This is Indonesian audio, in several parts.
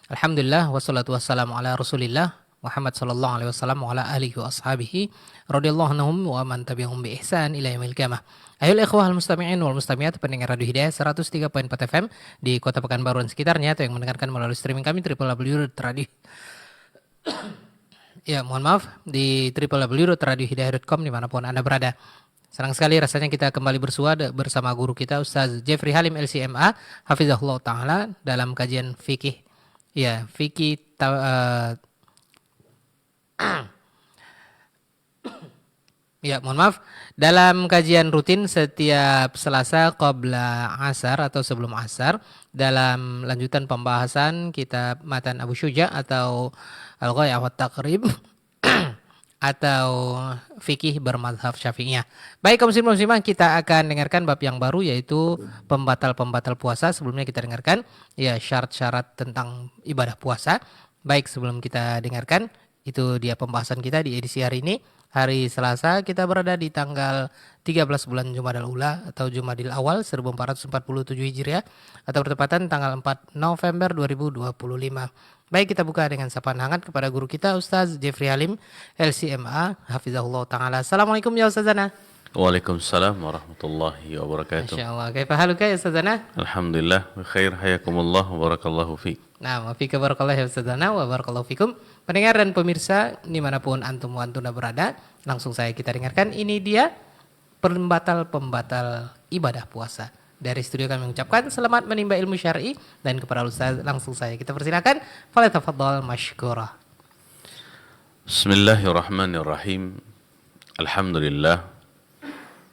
Alhamdulillah wassalatu wassalamu ala Rasulillah Muhammad sallallahu alaihi wasallam wa ala alihi wa ashabihi radhiyallahu anhum wa man tabi'ahum bi ihsan ila yaumil qiyamah. Ayolah ikhwah al-mustami'in wal mustami'at pendengar Radio Hidayah 103.4 FM di Kota Pekanbaru dan sekitarnya atau yang mendengarkan melalui streaming kami www.radio Ya, mohon maaf di www.radiohidayah.com dimanapun Anda berada. Senang sekali rasanya kita kembali bersua bersama guru kita Ustaz Jeffrey Halim LCMA Hafizahullah Ta'ala dalam kajian fikih. Ya, fikih ya, mohon maaf. Dalam kajian rutin setiap Selasa qabla asar atau sebelum asar dalam lanjutan pembahasan kitab Matan Abu Syuja atau Al-Ghayah wa Taqrib atau fikih bermadhab Syafi'iyah. Baik kaum muslimin kita akan dengarkan bab yang baru yaitu pembatal-pembatal puasa. Sebelumnya kita dengarkan ya syarat-syarat tentang ibadah puasa. Baik sebelum kita dengarkan itu dia pembahasan kita di edisi hari ini. Hari Selasa kita berada di tanggal 13 bulan Jumadal Ula atau Jumadil Awal 1447 Hijriah atau bertepatan tanggal 4 November 2025. Baik, kita buka dengan sapaan hangat kepada guru kita Ustaz Jeffrey Halim LCMA Hafizahullah Ta'ala. Assalamualaikum ya Ustazana. Waalaikumsalam warahmatullahi wabarakatuh. Masya Allah. Kaifa haluka ya Ustazana? Alhamdulillah, khair, hayakumullah, wa barakallahu fiik. Nah, wa fika barakallahu ya Ustazana wa barakallahu fikum. Pendengar dan pemirsa dimanapun antum wa antuna berada, langsung saya kita dengarkan. Ini dia pembatal-pembatal ibadah puasa. Dari studio kami mengucapkan selamat menimba ilmu syar'i dan kepada Ustaz langsung saya kita persilakan. Falyatafaddal mashkura. Bismillahirrahmanirrahim. Alhamdulillah.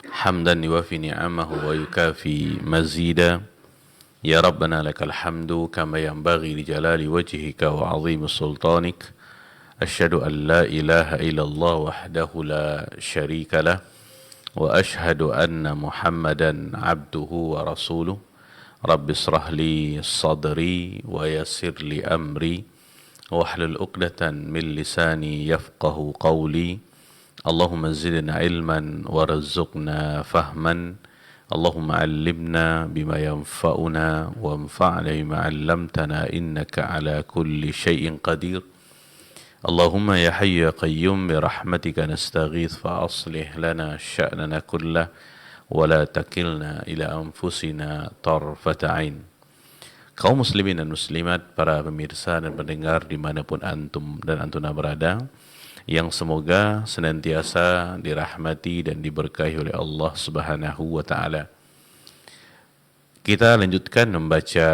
Hamdan yuwafi ni'amahu wa yukafi mazida. Ya Rabbana lakal hamdu kama yanbaghi li jalali wajhika wa 'azimi sultanik. Asyhadu an la ilaha illallah wahdahu la syarika lah. وأشهد أن محمدا عبده ورسوله رب اشرح لي صدري ويسر لي أمري واحلل عقدة من لساني يفقه قولي اللهم زدنا علما وارزقنا فهما اللهم علمنا بما ينفعنا وانفعنا بما علمتنا إنك على كل شيء قدير اللهم يا حي يا قيوم برحمتك نستغيث فأصلح لنا شأننا كله ولا تكلنا إلى أنفسنا طرفة عين. Kaum muslimin dan muslimat, para pemirsa dan pendengar dimanapun antum dan antuna berada, yang semoga senantiasa dirahmati dan diberkahi oleh Allah Subhanahu wa Ta'ala. Kita lanjutkan membaca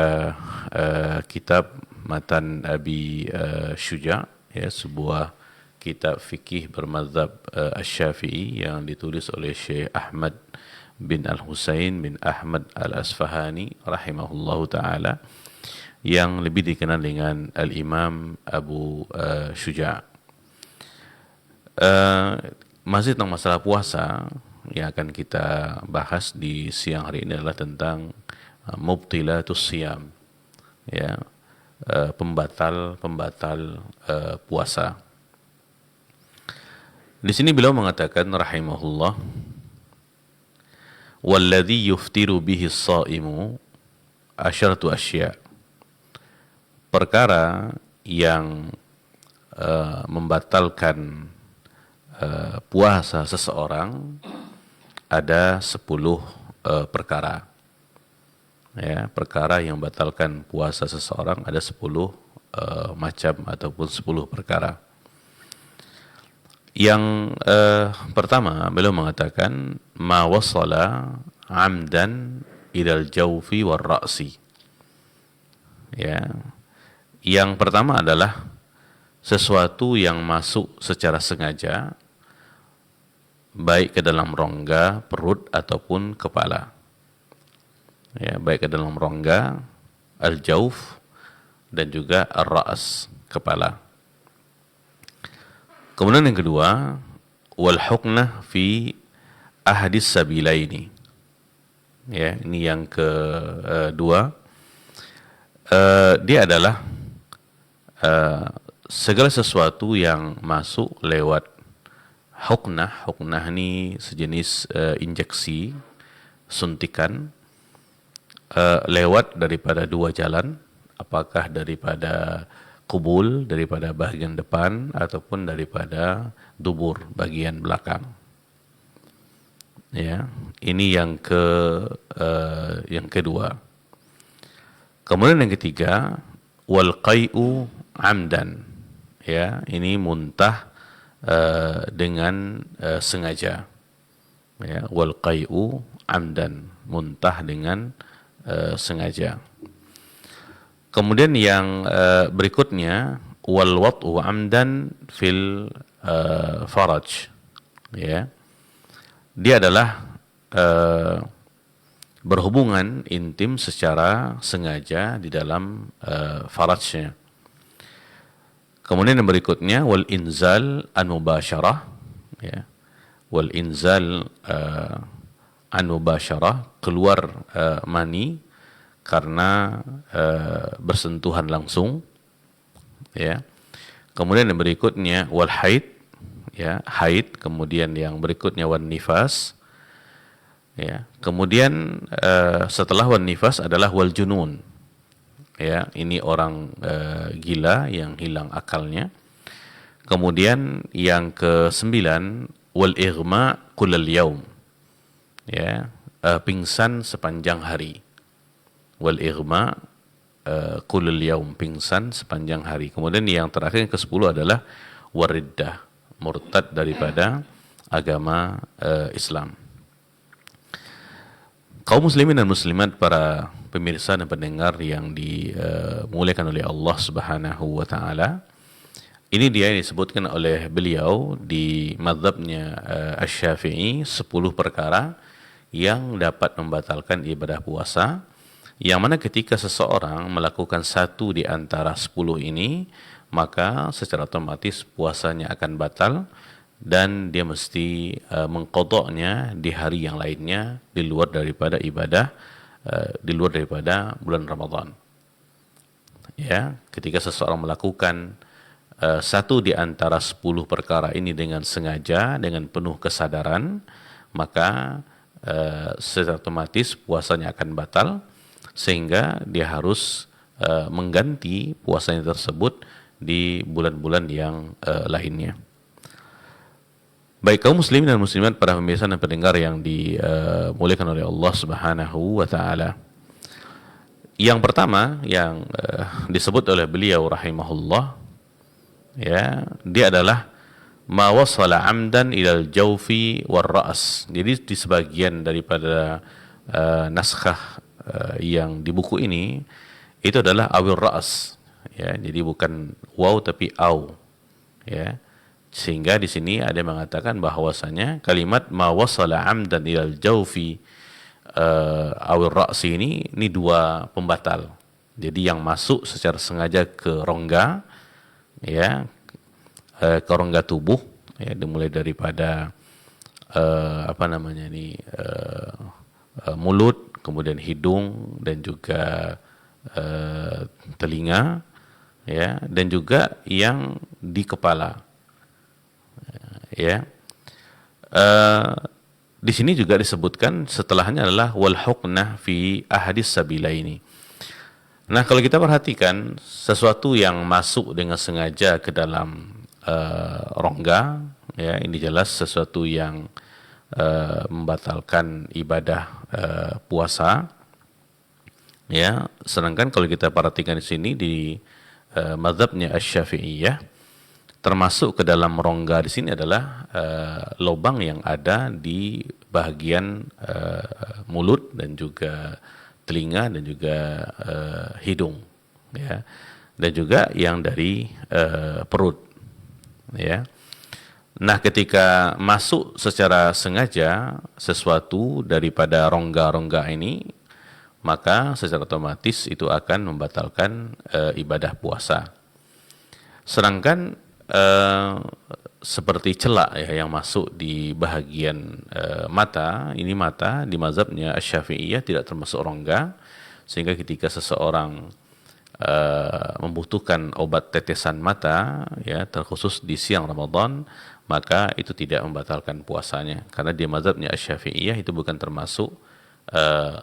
kitab Matan Abi Syuja, ya, sebuah kitab fikih bermadzhab Asy-Syafi'i yang ditulis oleh Syekh Ahmad bin Al-Husain bin Ahmad Al-Asfahani rahimahullahu taala, yang lebih dikenal dengan Al-Imam Abu Syuja'. Masih tentang masalah puasa yang akan kita bahas di siang hari ini adalah tentang mubtilatus siyam, ya, pembatal puasa. Di sini beliau mengatakan rahimahullah, walladzi yuftiru bihi as-shaimu asyaratu asya'. Perkara yang membatalkan puasa seseorang ada 10 perkara. Ya, perkara yang membatalkan puasa seseorang ada 10 macam ataupun 10 perkara. Yang pertama beliau mengatakan ma wasala amdan ilal jawfi war ra'si. Ya. Yang pertama adalah sesuatu yang masuk secara sengaja baik ke dalam rongga perut ataupun kepala. Ya, baik ke dalam rongga, al-jauf, dan juga ar-ra's, kepala. Kemudian yang kedua, wal huknah fi ahadis sabilaini. Ya, ini yang kedua. Dia adalah segala sesuatu yang masuk lewat huknah. Huknah ini sejenis injeksi, suntikan, lewat daripada dua jalan, apakah daripada kubul, daripada bagian depan, ataupun daripada dubur, bagian belakang. Ya, ini yang kedua. Kemudian yang ketiga, wal qai'u amdan. Ya, ini muntah dengan sengaja. Ya, wal qai'u amdan, muntah dengan sengaja. Kemudian yang berikutnya, wal wat'u amdan fil faraj. Ya. Dia adalah berhubungan intim secara sengaja di dalam farajnya. Kemudian yang berikutnya, wal inzal an mubasyarah. Ya. Wal inzal an mubasyarah, keluar mani karena bersentuhan langsung. Ya. Kemudian yang berikutnya, wal haid. Ya, haid. Kemudian yang berikutnya, wan nifas. Ya, kemudian setelah wan nifas adalah wal junun. Ya, ini orang gila yang hilang akalnya. Kemudian yang ke-9, wal ighma kullal yaum. Ya, pingsan sepanjang hari. Wal ighma kullal yaum, pingsan sepanjang hari. Kemudian yang terakhir yang ke-10 adalah wariddah, murtad daripada agama Islam. Kaum muslimin dan muslimat, para pemirsa dan pendengar yang dimuliakan oleh Allah Subhanahu wa taala. Ini dia yang disebutkan oleh beliau di mazhabnya Asy-Syafi'i, 10 perkara yang dapat membatalkan ibadah puasa, yang mana ketika seseorang melakukan satu di antara 10 ini, maka secara otomatis puasanya akan batal dan dia mesti mengqadha'nya di hari yang lainnya di luar daripada ibadah, di luar daripada bulan Ramadan. Ya, ketika seseorang melakukan satu di antara 10 perkara ini dengan sengaja, dengan penuh kesadaran, maka secara otomatis puasanya akan batal, sehingga dia harus mengganti puasanya tersebut di bulan-bulan yang lainnya. Baik kaum muslimin dan muslimat, para pemirsa dan pendengar yang dimuliakan oleh Allah Subhanahu wa taala. Yang pertama yang disebut oleh beliau rahimahullah, ya, dia adalah ma wasala amdan ilal jawfi war ra's. Jadi di sebagian daripada naskah yang di buku ini itu adalah awil ra's, ya, jadi bukan waw tapi au, ya. Sehingga di sini ada yang mengatakan bahwasanya kalimat ma wasala amdan ilal jawfi awil ra'si ini dua pembatal. Jadi yang masuk secara sengaja ke rongga, ya, ke rongga tubuh, ya, dimulai daripada mulut, kemudian hidung dan juga telinga, ya, dan juga yang di kepala. Ya, di sini juga disebutkan setelahnya adalah wal huknah fi ahadis sabilaini. Nah, kalau kita perhatikan sesuatu yang masuk dengan sengaja ke dalam rongga, ya, ini jelas sesuatu yang membatalkan ibadah puasa. Ya, sedangkan kalau kita perhatikan di sini di mazhabnya Asy-Syafi'iyah, termasuk ke dalam rongga di sini adalah lubang yang ada di bagian mulut dan juga telinga dan juga hidung, ya, dan juga yang dari perut, ya. Nah, ketika masuk secara sengaja sesuatu daripada rongga-rongga ini, maka secara otomatis itu akan membatalkan ibadah puasa. Sedangkan seperti celak, ya, yang masuk di bahagian mata, ini mata di mazhabnya Asy-Syafi'iyah tidak termasuk rongga, sehingga ketika seseorang membutuhkan obat tetesan mata, ya, terkhusus di siang Ramadan, maka itu tidak membatalkan puasanya, karena di mazhabnya Asy-Syafi'iyah itu bukan termasuk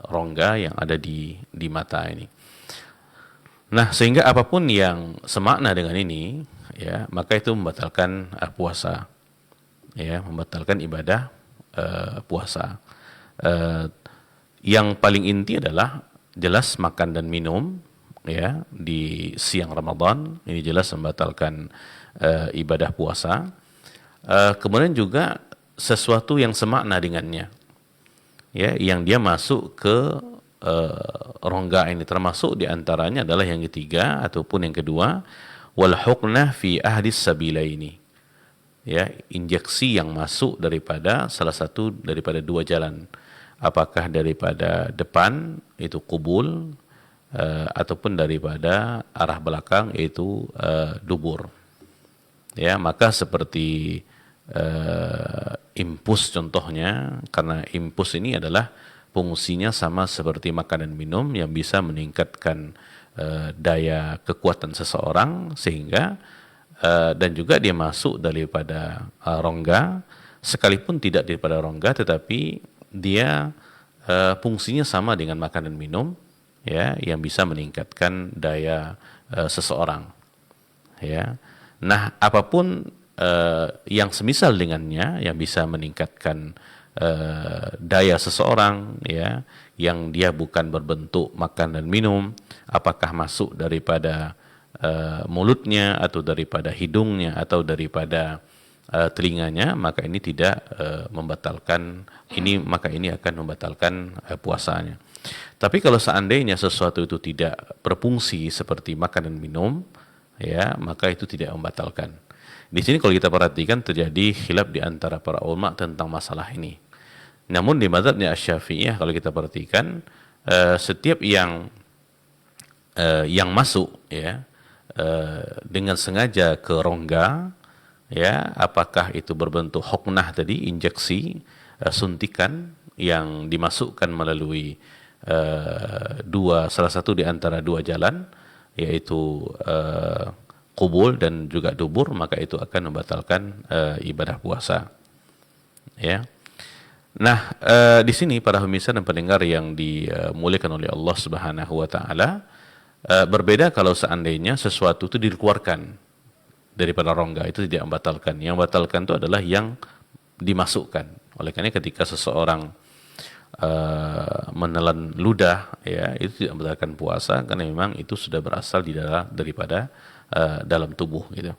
rongga yang ada di mata ini. Nah, sehingga apapun yang semakna dengan ini, ya, maka itu membatalkan puasa, ya, membatalkan ibadah puasa. Eh, yang paling inti adalah jelas makan dan minum, ya, di siang Ramadan ini jelas membatalkan ibadah puasa. Kemudian juga sesuatu yang semakna dengannya, ya, yang dia masuk ke rongga ini, termasuk diantaranya adalah yang ketiga ataupun yang kedua, wal huknah fi ahdis sabilaini, ya, injeksi yang masuk daripada salah satu daripada dua jalan, apakah daripada depan itu kubul ataupun daripada arah belakang yaitu dubur, ya. Maka seperti impus contohnya, karena impus ini adalah fungsinya sama seperti makan dan minum yang bisa meningkatkan daya kekuatan seseorang, sehingga dan juga dia masuk daripada rongga, sekalipun tidak daripada rongga tetapi dia fungsinya sama dengan makan dan minum, ya, yang bisa meningkatkan daya seseorang, ya. Nah, apapun yang semisal dengannya yang bisa meningkatkan daya seseorang, ya, yang dia bukan berbentuk makan dan minum, apakah masuk daripada mulutnya atau daripada hidungnya atau daripada telinganya, maka ini tidak membatalkan ini, maka ini akan membatalkan puasanya. Tapi kalau seandainya sesuatu itu tidak berfungsi seperti makan dan minum, ya, maka itu tidak membatalkan. Di sini kalau kita perhatikan terjadi khilaf di antara para ulama tentang masalah ini. Namun di mazhabnya Asy-Syafi'iyah kalau kita perhatikan setiap yang masuk, ya, dengan sengaja ke rongga, ya, apakah itu berbentuk huknah tadi, injeksi, suntikan yang dimasukkan melalui salah satu di antara dua jalan, yaitu kubul dan juga dubur, maka itu akan membatalkan ibadah puasa, ya. Nah, di sini para pemirsa dan pendengar yang dimuliakan oleh Allah Subhanahu wa taala, berbeda kalau seandainya sesuatu itu dikeluarkan daripada rongga, itu tidak membatalkan. Yang membatalkan itu adalah yang dimasukkan. Oleh karena ketika seseorang menelan ludah, ya, itu tidak membatalkan puasa karena memang itu sudah berasal daripada dalam tubuh, gitu.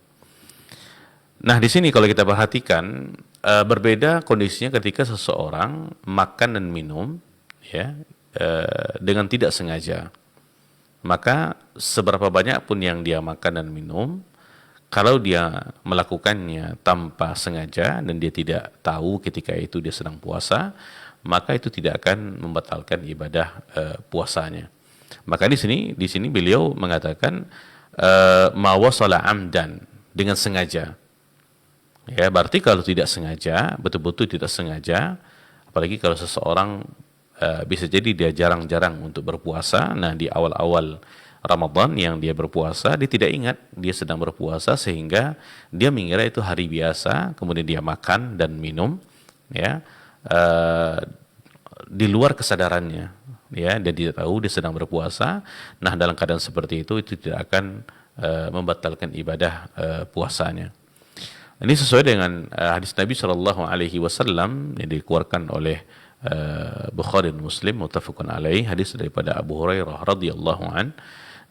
Nah, di sini kalau kita perhatikan berbeda kondisinya ketika seseorang makan dan minum, ya, dengan tidak sengaja. Maka seberapa banyak pun yang dia makan dan minum, kalau dia melakukannya tanpa sengaja dan dia tidak tahu ketika itu dia sedang puasa, maka itu tidak akan membatalkan ibadah puasanya. Maka di sini beliau mengatakan ma wasala amdan, dengan sengaja. Ya, berarti kalau tidak sengaja, betul-betul tidak sengaja, apalagi kalau seseorang bisa jadi dia jarang-jarang untuk berpuasa. Nah, di awal-awal Ramadan yang dia berpuasa, dia tidak ingat dia sedang berpuasa sehingga dia mengira itu hari biasa, kemudian dia makan dan minum, ya, di luar kesadarannya, ya, dia tidak tahu dia sedang berpuasa. Nah, dalam keadaan seperti itu tidak akan membatalkan ibadah puasanya. Ini sesuai dengan hadis Nabi Shallallahu Alaihi Wasallam yang dikeluarkan oleh Bukhari dan Muslim, muttafaqun alaih, hadis daripada Abu Hurairah radhiyallahu an.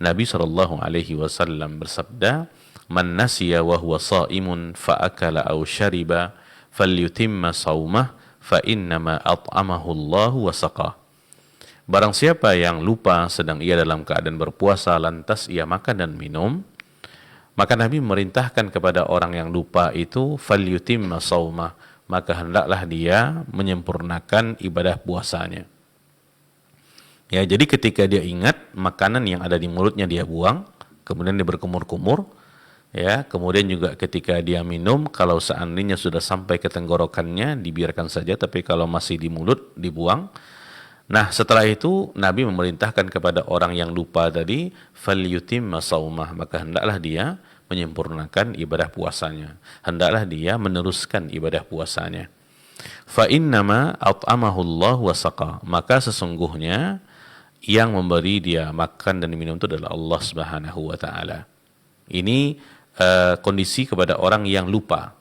Nabi Shallallahu Alaihi Wasallam bersabda, "Man nasiya wa huwa shaimun fa akala aw shariba falyutimma shaumah fa innama at'amahu Allah wa saqah." Barang siapa yang lupa sedang ia dalam keadaan berpuasa lantas ia makan dan minum, maka Nabi memerintahkan kepada orang yang lupa itu falyutimma shaumah, maka hendaklah dia menyempurnakan ibadah puasanya. Ya, jadi ketika dia ingat makanan yang ada di mulutnya dia buang, kemudian dia berkumur-kumur, ya, kemudian juga ketika dia minum, kalau seandainya sudah sampai ke tenggorokannya dibiarkan saja, tapi kalau masih di mulut dibuang. Nah, setelah itu Nabi memerintahkan kepada orang yang lupa tadi falyutimma shaumah, maka hendaklah dia menyempurnakan ibadah puasanya, hendaklah dia meneruskan ibadah puasanya. Fa innama at'amahu Allah wa saqa, maka sesungguhnya yang memberi dia makan dan minum itu adalah Allah Subhanahu wa taala. Ini kondisi kepada orang yang lupa.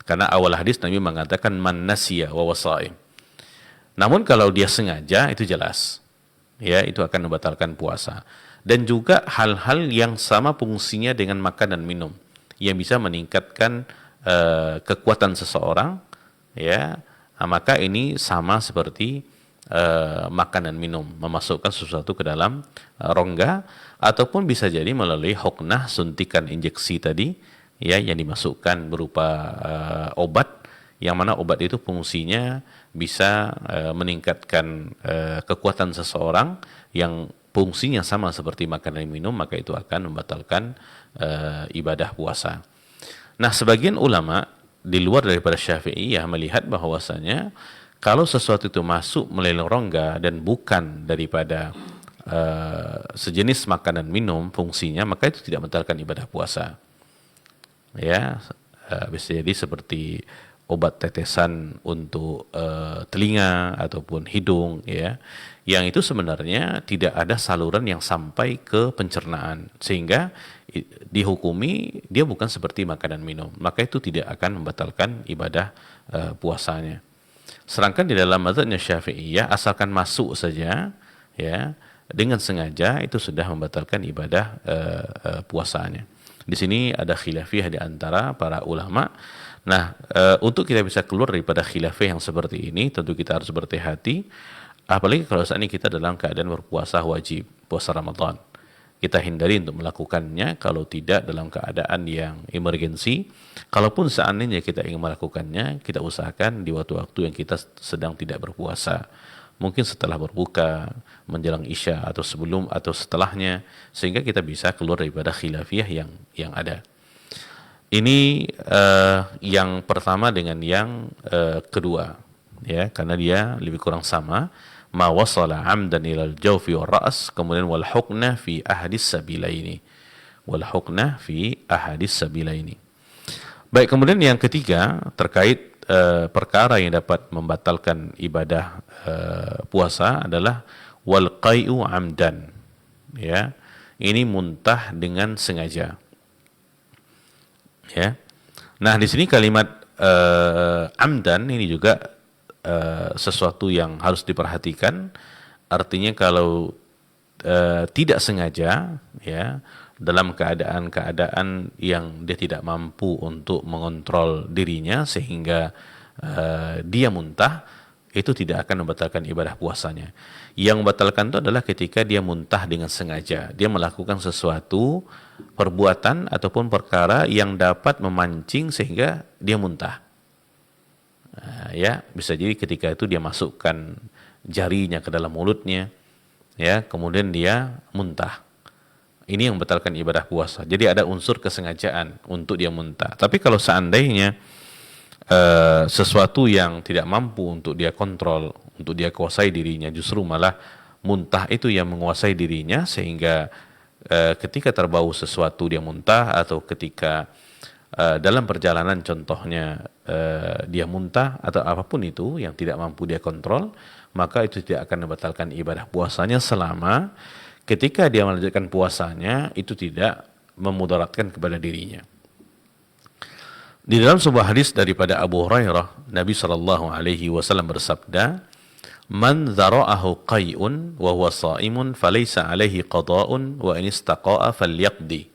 Karena awal hadis Nabi mengatakan man nasiya wa wasaim. Namun kalau dia sengaja itu jelas. Ya, itu akan membatalkan puasa. Dan juga hal-hal yang sama fungsinya dengan makan dan minum yang bisa meningkatkan kekuatan seseorang, ya. Maka ini sama seperti makan dan minum, memasukkan sesuatu ke dalam rongga, ataupun bisa jadi melalui huknah, suntikan injeksi tadi, ya, yang dimasukkan berupa obat, yang mana obat itu fungsinya bisa meningkatkan kekuatan seseorang yang fungsinya sama seperti makan dan minum, maka itu akan membatalkan ibadah puasa. Nah, sebagian ulama di luar daripada Syafi'iyah melihat bahwasanya kalau sesuatu itu masuk melalui rongga dan bukan daripada sejenis makan dan minum fungsinya, maka itu tidak membatalkan ibadah puasa. Ya, bisa jadi seperti obat tetesan untuk telinga ataupun hidung, ya, yang itu sebenarnya tidak ada saluran yang sampai ke pencernaan sehingga dihukumi dia bukan seperti makan dan minum, maka itu tidak akan membatalkan ibadah puasanya. Sedangkan di dalam mazhabnya Syafi'iyah asalkan masuk saja, ya, dengan sengaja itu sudah membatalkan ibadah puasanya. Di sini ada khilafiyah di antara para ulama. Nah, untuk kita bisa keluar daripada khilafiyah yang seperti ini, tentu kita harus berhati-hati. Apalagi kalau saat ini kita dalam keadaan berpuasa wajib, puasa Ramadan. Kita hindari untuk melakukannya kalau tidak dalam keadaan yang emergensi. Kalaupun seandainya kita ingin melakukannya, kita usahakan di waktu-waktu yang kita sedang tidak berpuasa. Mungkin setelah berbuka, menjelang Isya, atau sebelum atau setelahnya, sehingga kita bisa keluar daripada khilafiyah yang ada. Ini yang pertama dengan yang kedua, ya, karena dia lebih kurang sama. Ma wasala amdan ilal jawfi wa ra's, kemudian wal hukna fi ahadis sabilaini. Wal hukna fi ahadis sabilaini. Baik, kemudian yang ketiga terkait perkara yang dapat membatalkan ibadah puasa adalah wal qai'u amdan, ya. Ini muntah dengan sengaja. Ya. Nah, di sini kalimat amdan ini juga sesuatu yang harus diperhatikan. Artinya kalau tidak sengaja, ya, dalam keadaan-keadaan yang dia tidak mampu untuk mengontrol dirinya sehingga dia muntah, itu tidak akan membatalkan ibadah puasanya. Yang membatalkan itu adalah ketika dia muntah dengan sengaja. Dia melakukan sesuatu perbuatan ataupun perkara yang dapat memancing sehingga dia muntah. Ya, bisa jadi ketika itu dia masukkan jarinya ke dalam mulutnya, ya, kemudian dia muntah. Ini yang membatalkan ibadah puasa. Jadi ada unsur kesengajaan untuk dia muntah. Tapi kalau seandainya sesuatu yang tidak mampu untuk dia kontrol, untuk dia kuasai dirinya, justru malah muntah itu yang menguasai dirinya, sehingga ketika terbau sesuatu dia muntah, atau ketika dalam perjalanan contohnya dia muntah atau apapun itu yang tidak mampu dia kontrol, maka itu tidak akan membatalkan ibadah puasanya selama ketika dia melanjutkan puasanya itu tidak memudaratkan kepada dirinya. Di dalam sebuah hadis daripada Abu Hurairah, Nabi SAW bersabda, "Man dzara'ahu qai'un wa huwa sha'imun falaysa 'alaihi qada'un wa in istaqa'a falyaqdi."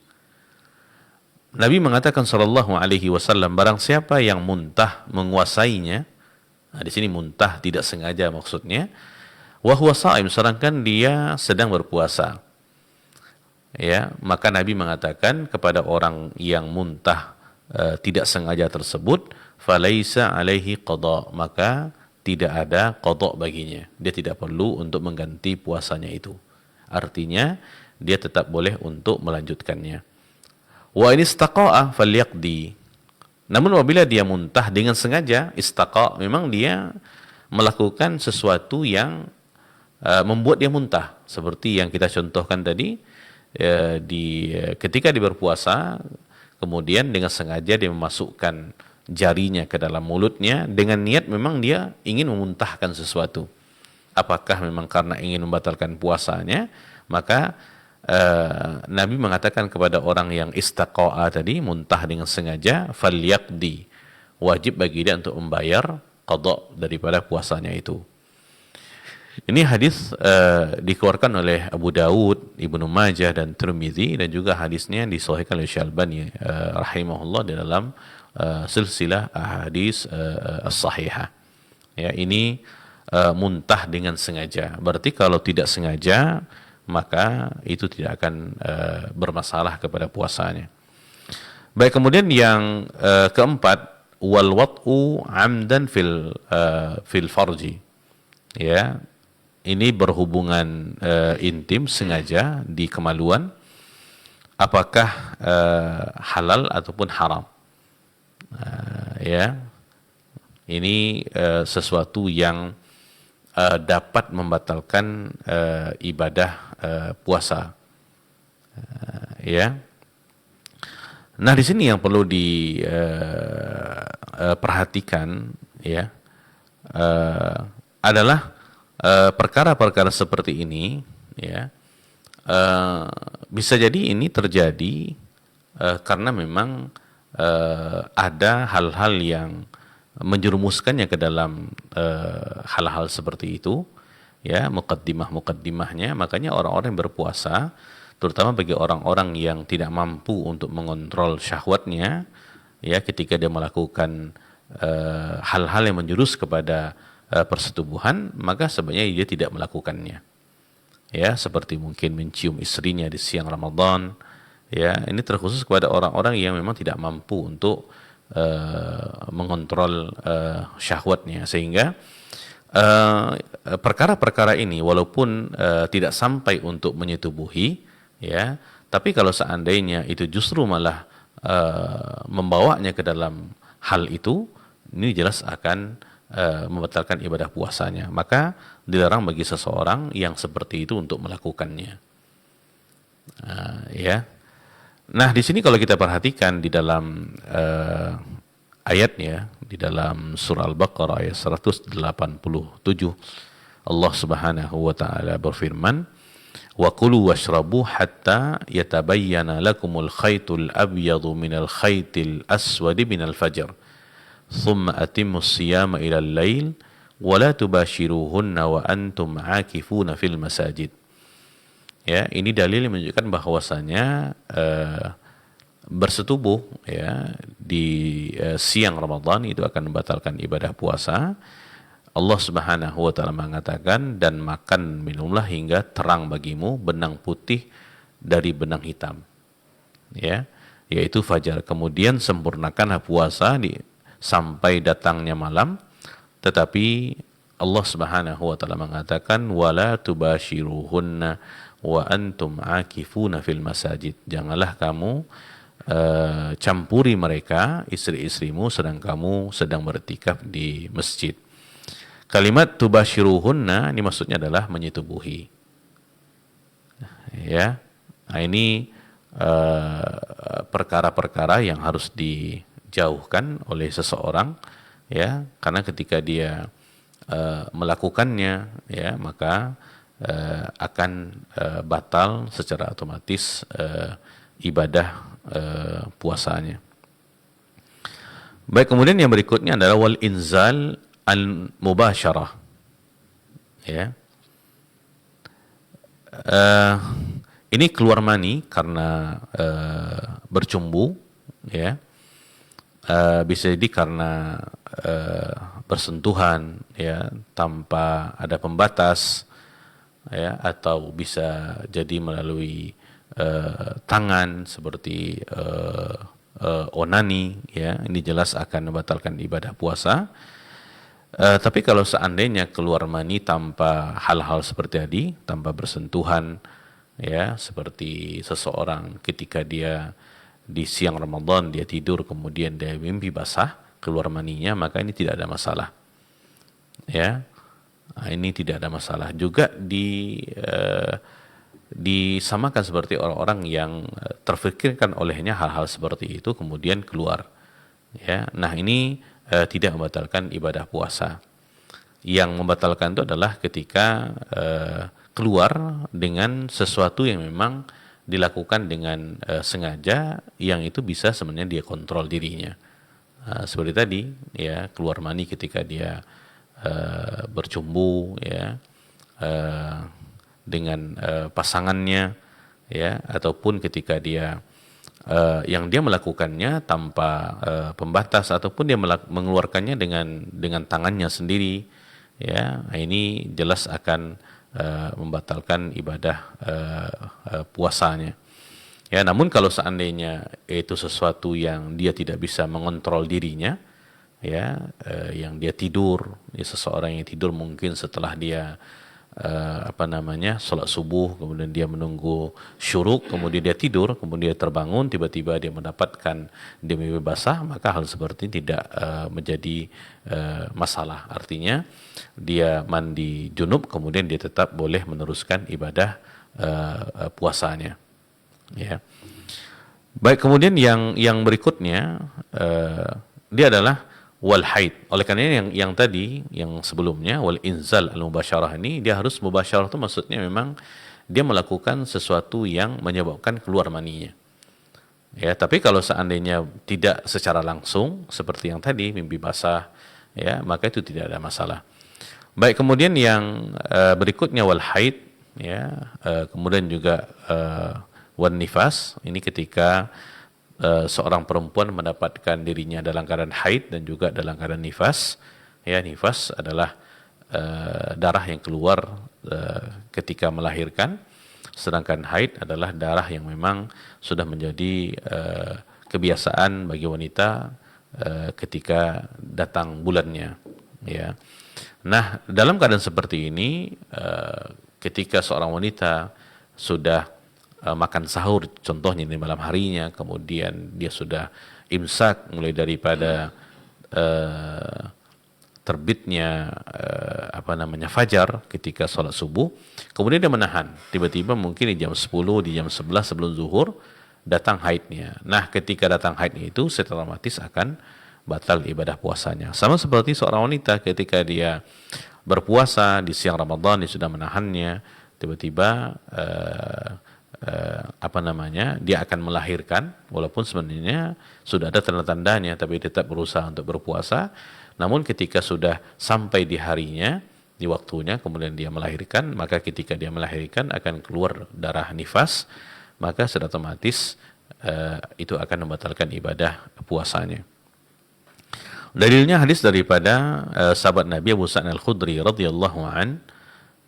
Nabi mengatakan sallallahu alaihi wasallam, barang siapa yang muntah menguasainya, nah di sini muntah tidak sengaja maksudnya, wa huwa sha'im, sedangkan dia sedang berpuasa. Ya, maka Nabi mengatakan kepada orang yang muntah tidak sengaja tersebut, falaisa alaihi qada, maka tidak ada qada baginya. Dia tidak perlu untuk mengganti puasanya itu. Artinya dia tetap boleh untuk melanjutkannya. Wa in istaqa'a falyaqdi. Namun apabila dia muntah dengan sengaja, istaqa, memang dia melakukan sesuatu yang membuat dia muntah, seperti yang kita contohkan tadi, ketika dia berpuasa, kemudian dengan sengaja dia memasukkan jarinya ke dalam mulutnya dengan niat memang dia ingin memuntahkan sesuatu. apakah memang karena ingin membatalkan puasanya, maka Nabi mengatakan kepada orang yang istaqa'a tadi, muntah dengan sengaja, falyaqdi, wajib bagi dia untuk membayar qada daripada puasanya itu. Ini hadis dikeluarkan oleh Abu Dawud, Ibnu Majah dan Tirmizi, dan juga hadisnya disahihkan oleh Syalbani rahimahullah di dalam silsilah hadis as-sahihah. Ya, ini muntah dengan sengaja. Berarti kalau tidak sengaja maka itu tidak akan bermasalah kepada puasanya. Baik, kemudian yang keempat, wal wat'u amdan fil farji. Ya, ini berhubungan intim sengaja di kemaluan, apakah halal ataupun haram. Ya, ini sesuatu yang dapat membatalkan ibadah puasa. Ya. Nah, di sini yang perlu diperhatikan ya adalah perkara-perkara seperti ini ya, bisa jadi ini terjadi karena memang ada hal-hal yang menjerumuskannya ke dalam hal-hal seperti itu ya, muqaddimah-muqaddimahnya. Makanya orang-orang yang berpuasa, terutama bagi orang-orang yang tidak mampu untuk mengontrol syahwatnya ya, ketika dia melakukan hal-hal yang menjurus kepada persetubuhan, maka sebenarnya dia tidak melakukannya. Ya, seperti mungkin mencium istrinya di siang Ramadan. Ya, ini terkhusus kepada orang-orang yang memang tidak mampu untuk mengontrol syahwatnya, sehingga perkara-perkara ini walaupun tidak sampai untuk menyetubuhi, ya, tapi kalau seandainya itu justru malah membawanya ke dalam hal itu, ini jelas akan membatalkan ibadah puasanya. Maka dilarang bagi seseorang yang seperti itu untuk melakukannya. Ya. Nah, di sini kalau kita perhatikan di dalam ayatnya, di dalam surah Al-Baqarah ayat 187, Allah Subhanahu wa taala berfirman, "Wa kulu washrabu hatta yatabayyana lakumul khaytul abyadu minal khaytil aswadi minal fajr. Thumma atimmus siyama ilal lail wa la tubashiruhunna wa antum aakifuna fil masajid." Ya, ini dalil yang menunjukkan bahwasanya bersetubuh ya di siang Ramadan itu akan membatalkan ibadah puasa. Allah Subhanahu wa taala mengatakan, dan makan minumlah hingga terang bagimu benang putih dari benang hitam. Ya, yaitu fajar. Kemudian sempurnakanlah puasa sampai datangnya malam. Tetapi Allah Subhanahu wa taala mengatakan, wala tubashiruhunna wa antum akifuna fil masajid. Janganlah kamu campuri mereka, istri-istrimu, sedang kamu sedang beriktikaf di masjid. Kalimat tubashiruhunna ini maksudnya adalah menyetubuhi. Ya. Nah, ini perkara-perkara yang harus dijauhkan oleh seseorang ya, karena ketika dia melakukannya ya, maka akan batal secara otomatis ibadah puasanya. Baik, kemudian yang berikutnya adalah wal inzal al mubasyarah. Ya. Ini keluar mani karena bercumbu ya. Bisa jadi karena bersentuhan ya tanpa ada pembatas ya, atau bisa jadi melalui tangan seperti onani ya, ini jelas akan membatalkan ibadah puasa. Tapi kalau seandainya keluar mani tanpa hal-hal seperti tadi, tanpa bersentuhan ya, seperti seseorang ketika dia di siang Ramadan dia tidur kemudian dia mimpi basah keluar maninya, maka ini tidak ada masalah. Ya. Nah, ini tidak ada masalah. Juga disamakan seperti orang-orang yang terfikirkan olehnya hal-hal seperti itu kemudian keluar. Ya. Nah, ini tidak membatalkan ibadah puasa. Yang membatalkan itu adalah ketika keluar dengan sesuatu yang memang dilakukan dengan sengaja, yang itu bisa sebenarnya dia kontrol dirinya. Seperti tadi, ya, keluar mani ketika dia bercumbu, ya, dengan pasangannya, ya, ataupun ketika dia yang dia melakukannya tanpa pembatas, ataupun dia mengeluarkannya dengan tangannya sendiri, ya, ini jelas akan membatalkan ibadah puasanya. Ya, namun kalau seandainya itu sesuatu yang dia tidak bisa mengontrol dirinya, ya, yang dia tidur, ya, seseorang yang tidur mungkin setelah dia sholat subuh, kemudian dia menunggu syuruk, kemudian dia tidur, kemudian dia terbangun, tiba-tiba dia mendapatkan dia mimpi basah, maka hal seperti ini tidak menjadi masalah. Artinya dia mandi junub, kemudian dia tetap boleh meneruskan ibadah puasanya. Ya. Baik, kemudian yang berikutnya dia adalah wal haid. Oleh karena yang tadi, yang sebelumnya wal inzal al mubasyarah, ini dia harus mubasyarah, itu maksudnya memang dia melakukan sesuatu yang menyebabkan keluar maninya. Ya, tapi kalau seandainya tidak secara langsung seperti yang tadi mimpi basah, ya, maka itu tidak ada masalah. Baik, kemudian yang berikutnya wal haid, ya, kemudian juga wan nifas, ini ketika seorang perempuan mendapatkan dirinya dalam keadaan haid dan juga dalam keadaan nifas. Ya, nifas adalah darah yang keluar ketika melahirkan, sedangkan haid adalah darah yang memang sudah menjadi kebiasaan bagi wanita ketika datang bulannya. Ya. Nah, dalam keadaan seperti ini, ketika seorang wanita sudah makan sahur, contohnya di malam harinya, kemudian dia sudah imsak mulai daripada terbitnya fajar ketika sholat subuh, kemudian dia menahan, tiba-tiba mungkin di jam 10, di jam 11 sebelum zuhur datang haidnya. Nah, ketika datang haidnya itu secara otomatis akan batal ibadah puasanya. Sama seperti seorang wanita ketika dia berpuasa di siang Ramadan, dia sudah menahannya, tiba-tiba dia akan melahirkan, walaupun sebenarnya sudah ada tanda-tandanya, tapi tetap berusaha untuk berpuasa. Namun ketika sudah sampai di harinya, di waktunya, kemudian dia melahirkan, maka ketika dia melahirkan akan keluar darah nifas, maka secara otomatis itu akan membatalkan ibadah puasanya. Dalilnya hadis daripada sahabat Nabi Abu Sa'id Al-Khudri radhiyallahu an,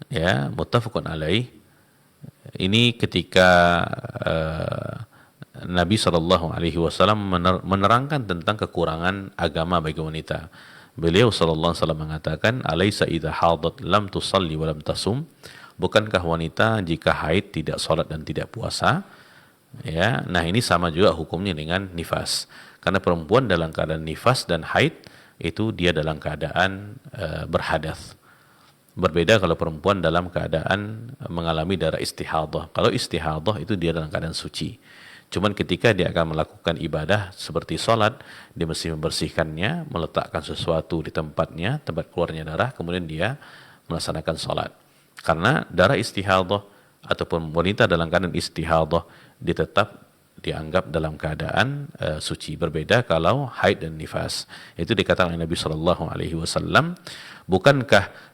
ya, muttafaqun alaih. Ini ketika Nabi SAW menerangkan tentang kekurangan agama bagi wanita. Beliau SAW mengatakan, "Alaysa idza hadat lam tusalli wa lam tasum?" Bukankah wanita jika haid tidak salat dan tidak puasa? Ya, nah ini sama juga hukumnya dengan nifas. Karena perempuan dalam keadaan nifas dan haid itu dia dalam keadaan berhadas. Berbeda kalau perempuan dalam keadaan mengalami darah istihadah. Kalau istihadah itu dia dalam keadaan suci. Cuman ketika dia akan melakukan ibadah seperti sholat, dia mesti membersihkannya, meletakkan sesuatu di tempatnya, tempat keluarnya darah, kemudian dia melaksanakan sholat. Karena darah istihadah ataupun wanita dalam keadaan istihadah, dia tetap dianggap dalam keadaan suci. Berbeda kalau haid dan nifas. Itu dikatakan oleh Nabi SAW, bukankah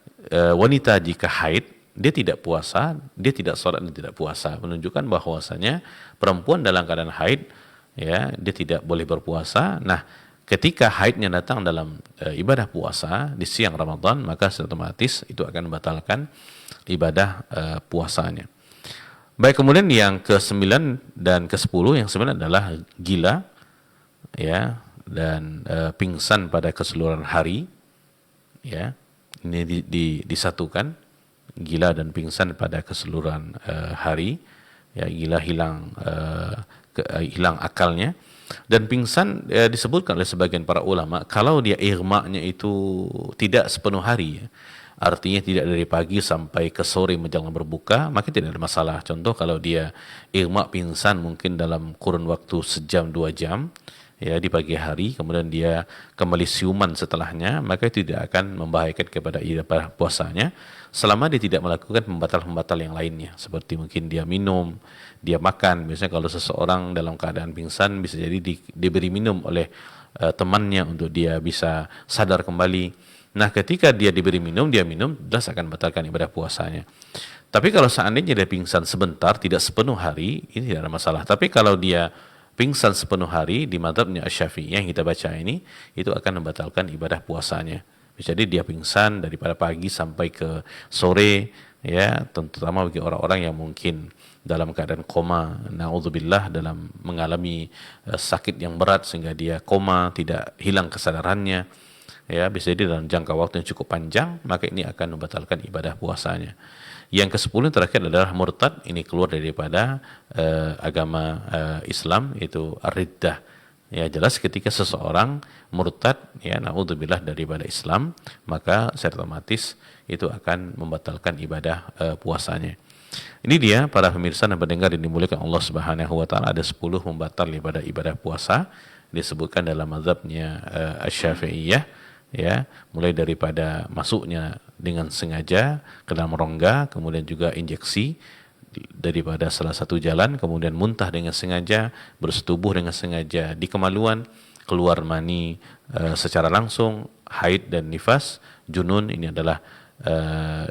wanita jika haid dia tidak puasa, dia tidak sholat dan tidak puasa, menunjukkan bahwasanya perempuan dalam keadaan haid, ya, dia tidak boleh berpuasa. Nah, ketika haidnya datang dalam ibadah puasa di siang Ramadan, maka otomatis itu akan membatalkan ibadah puasanya. Baik, kemudian yang ke-9 dan ke-10, yang 9 adalah gila, ya, dan pingsan pada keseluruhan hari, ya. Ini disatukan, gila dan pingsan pada keseluruhan hari, ya, gila hilang akalnya, dan pingsan disebutkan oleh sebagian para ulama kalau dia irma'nya itu tidak sepenuh hari, ya, artinya tidak dari pagi sampai ke sore menjelang berbuka, maka tidak ada masalah. Contoh kalau dia irma' pingsan mungkin dalam kurun waktu sejam 2 jam, ya di pagi hari, kemudian dia kembali siuman setelahnya, maka itu tidak akan membahayakan kepada ibadah puasanya selama dia tidak melakukan pembatal-pembatal yang lainnya, seperti mungkin dia minum, dia makan. Biasanya kalau seseorang dalam keadaan pingsan bisa jadi diberi minum oleh temannya untuk dia bisa sadar kembali. Nah, ketika dia diberi minum, dia minum, jelas akan batalkan ibadah puasanya. Tapi kalau seandainya dia pingsan sebentar, tidak sepenuh hari, ini tidak ada masalah. Tapi kalau dia pingsan sepenuh hari di mazhabnya Asy-Syafi'i yang kita baca ini, itu akan membatalkan ibadah puasanya. Jadi dia pingsan daripada pagi sampai ke sore, ya, terutama bagi orang-orang yang mungkin dalam keadaan koma, naudzubillah, dalam mengalami sakit yang berat sehingga dia koma, tidak hilang kesadarannya, ya, bisa jadi dalam jangka waktu yang cukup panjang, maka ini akan membatalkan ibadah puasanya. Yang ke-10 terakhir adalah murtad, ini keluar daripada agama Islam, itu ar-riddah. Ya, jelas ketika seseorang murtad, ya, naudzubillah, daripada Islam, maka secara otomatis itu akan membatalkan ibadah puasanya. Ini dia para pemirsa dan pendengar yang dimuliakan Allah Subhanahu wa taala, ada 10 pembatal ibadah puasa disebutkan dalam mazhabnya Asy-Syafi'iyah, ya, mulai daripada masuknya dengan sengaja ke dalam rongga, kemudian juga injeksi daripada salah satu jalan, kemudian muntah dengan sengaja, bersetubuh dengan sengaja di kemaluan, keluar mani secara langsung, haid dan nifas, junun, ini adalah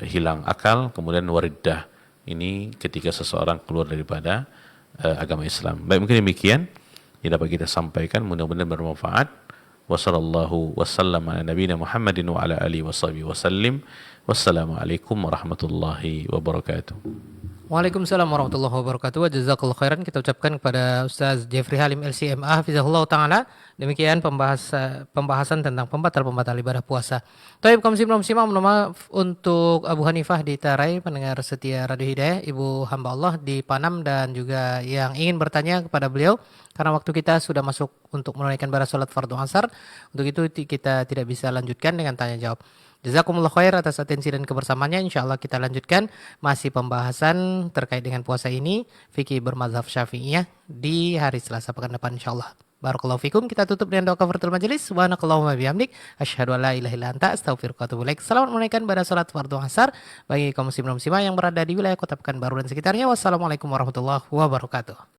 hilang akal, kemudian wariddah, ini ketika seseorang keluar daripada agama Islam. Baik, mungkin demikian yang dapat kita sampaikan, mudah-mudahan bermanfaat. Wassallallahu wassallam ala nabiyina Muhammadin wa ala alihi washabihi wasallim. Wassalamualaikum warahmatullahi wabarakatuh. Waalaikumsalam warahmatullahi wabarakatuh. Jazakallahu khairan kita ucapkan kepada Ustaz Jeffrey Halim LCMA hafizahullah taala. Demikian pembahasan tentang pembatal ibadah puasa. Taib kaum muslimin muslimah, mohon maaf untuk Abu Hanifah di Tarai, pendengar setia Radio Hidayah, Ibu hamba Allah di Panam, dan juga yang ingin bertanya kepada beliau karena waktu kita sudah masuk untuk menunaikan ibadah salat fardu asar. Untuk itu kita tidak bisa lanjutkan dengan tanya jawab. Jazakumullah khair atas atensi dan kebersamaannya. InsyaAllah kita lanjutkan masih pembahasan terkait dengan puasa ini, fikih bermazhab Syafi'iyah, di hari Selasa pekan depan insyaallah. Barakallahu fikum. Kita tutup dengan doa kafaratul majelis. Subhanakallahumma bihamdik asyhadu an la ilaha illa anta astaghfiruka wa atubu ilaik. Selamat menunaikan ibadah salat fardu asar bagi kaum muslimin muslimah yang berada di wilayah Kota Pekanbaru dan sekitarnya. Wassalamualaikum warahmatullahi wabarakatuh.